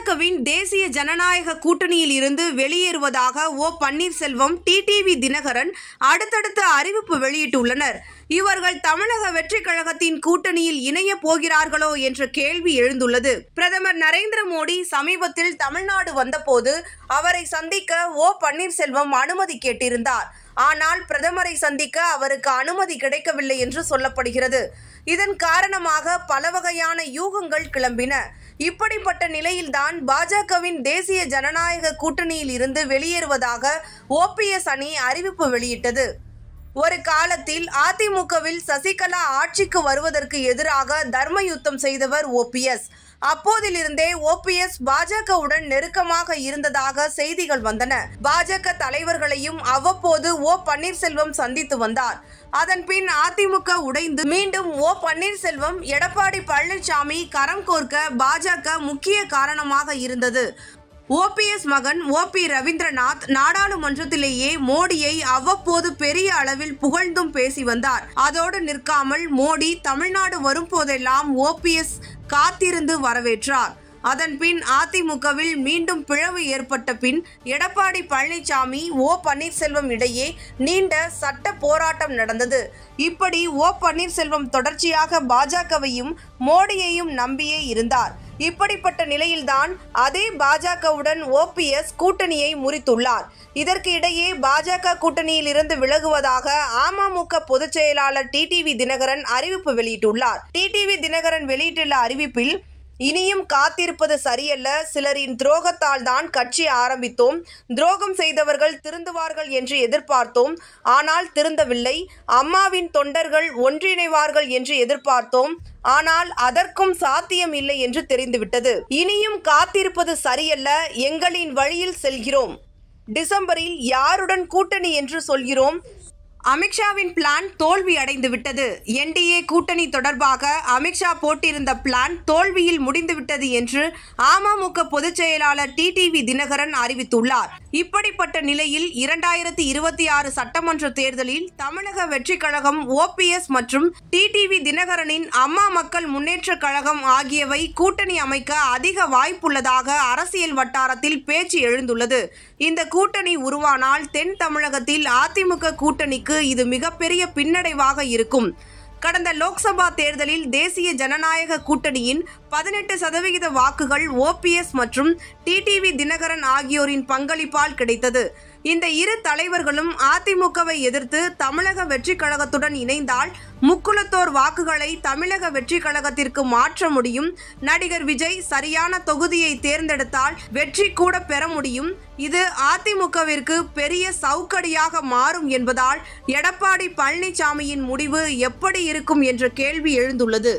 பாஜகவின் தேசிய ஜனநாயக கூட்டணியில் இருந்து வெளியேறுவதாக ஓ பன்னீர்செல்வம், டிடிவி தினகரன் அடுத்தடுத்த அறிவிப்பு வெளியிட்டுள்ளனர். இவர்கள் தமிழக வெற்றிக் கழகத்தின் கூட்டணியில் இணைய போகிறார்களோ என்ற கேள்வி எழுந்துள்ளது. பிரதமர் நரேந்திர மோடி சமீபத்தில் தமிழ்நாடு வந்தபோது அவரை சந்திக்க ஓ பன்னீர்செல்வம் அனுமதி கேட்டிருந்தார். ஆனால் பிரதமரை சந்திக்க அவருக்கு அனுமதி கிடைக்கவில்லை என்று சொல்லப்படுகிறது. இதன் காரணமாக பல வகையான யூகங்கள் கிளம்பின. இப்படிப்பட்ட நிலையில்தான் பாஜகவின் தேசிய ஜனநாயக கூட்டணியில் இருந்து வெளியேறுவதாக ஓபிஎஸ் அணி அறிவிப்பு வெளியிட்டது. ஒரு காலத்தில் அதிமுகவில் சசிகலா ஆட்சிக்கு வருவதற்கு எதிராக தர்ம யுத்தம் செய்தவர் ஓபிஎஸ். அப்போதிலிருந்தே ஓபிஎஸ் பாஜகவுடன் நெருக்கமாக இருந்ததாக செய்திகள் வந்தன. பாஜக தலைவர்களையும் அவ்வப்போது ஓ பன்னீர்செல்வம் சந்தித்து வந்தார். அதன்பின் அதிமுக உடைந்து மீண்டும் ஓ பன்னீர்செல்வம், எடப்பாடி பழனிசாமி கரம் கோர்க்க பாஜக முக்கிய காரணமாக இருந்தது. ஓபிஎஸ் மகன் ஓபி ரவீந்திரநாத் நாடாளுமன்றத்திலேயே மோடியை அவ்வப்போது பெரிய அளவில் புகழ்ந்தும் பேசி வந்தார். அதோடு நிற்காமல் மோடி தமிழ்நாடு வரும்போதெல்லாம் ஓபிஎஸ் காத்திருந்து வரவேற்றார். அதன்பின் அதிமுகவில் மீண்டும் பிளவு ஏற்பட்ட பின் எடப்பாடி பழனிசாமி, ஓ பன்னீர்செல்வம் இடையே நீண்ட சட்ட போராட்டம் நடந்தது. இப்படி ஓ பன்னீர்செல்வம் தொடர்ச்சியாக பாஜகவையும் மோடியையும் நம்பியே இருந்தார். இப்படிப்பட்ட நிலையில்தான் அதே பாஜகவுடன் ஓபிஎஸ் கூட்டணியை முறித்துள்ளார். இதற்கு இடையே பாஜக கூட்டணியில் இருந்து விலகுவதாக அமமுக பொதுச் செயலாளர் டிடிவி தினகரன் அறிவிப்பு வெளியிட்டுள்ளார். டிடிவி தினகரன் வெளியிட்டுள்ள அறிவிப்பில், இனியும் காத்திருப்பது சரியல்ல. சிலரின் துரோகத்தால் தான் கட்சி ஆரம்பித்தோம். துரோகம் செய்தவர்கள் திருந்துவார்கள் என்று எதிர்பார்த்தோம். ஆனால் திருந்தவில்லை. அம்மாவின் தொண்டர்கள் ஒன்றிணைவார்கள் என்று எதிர்பார்த்தோம். ஆனால் அதற்கும் சாத்தியம் இல்லை என்று தெரிந்துவிட்டது. இனியும் காத்திருப்பது சரியல்ல. எங்களின் வழியில் செல்கிறோம். டிசம்பரில் யாருடன் கூட்டணி என்று சொல்கிறோம். அமித்ஷாவின் பிளான் தோல்வி அடைந்து விட்டது. என்டிஏ கூட்டணி தொடர்பாக அமித்ஷா போட்டிருந்த பிளான் தோல்வியில் முடிந்துவிட்டது என்று அமமுக பொதுச் செயலாளர் டிடிவி தினகரன் அறிவித்துள்ளார். இப்படிப்பட்ட நிலையில் 2026 சட்டமன்ற தேர்தலில் தமிழக வெற்றிக் கழகம், ஓபிஎஸ் மற்றும் டிடிவி தினகரனின் அம்மா மக்கள் முன்னேற்ற கழகம் ஆகியவை கூட்டணி அமைக்க அதிக வாய்ப்புள்ளதாக அரசியல் வட்டாரத்தில் பேச்சு எழுந்துள்ளது. இந்த கூட்டணி உருவானால் தென் தமிழகத்தில் அதிமுக கூட்டணிக்கு இது மிகப்பெரிய பின்னடைவாக இருக்கும். கடந்த லோக்சபா தேர்தலில் தேசிய ஜனநாயக கூட்டணியின் 18% வாக்குகள் ஓபிஎஸ் மற்றும் டிடிவி தினகரன் ஆகியோரின் பங்களிப்பால் கிடைத்தது. இந்த இரு தலைவர்களும் அதிமுகவை எதிர்த்து தமிழக வெற்றிக் கழகத்துடன் இணைந்தால் முக்குளத்தோர் வாக்குகளை தமிழக வெற்றிக் கழகத்திற்கு மாற்ற முடியும். நடிகர் விஜய் சரியான தொகுதியை தேர்ந்தெடுத்தால் வெற்றி கூட பெற முடியும். இது அதிமுகவிற்கு பெரிய சவுக்கடியாக மாறும் என்பதால் எடப்பாடி பழனிசாமியின் முடிவு எப்படி இருக்கும் என்ற கேள்வி எழுந்துள்ளது.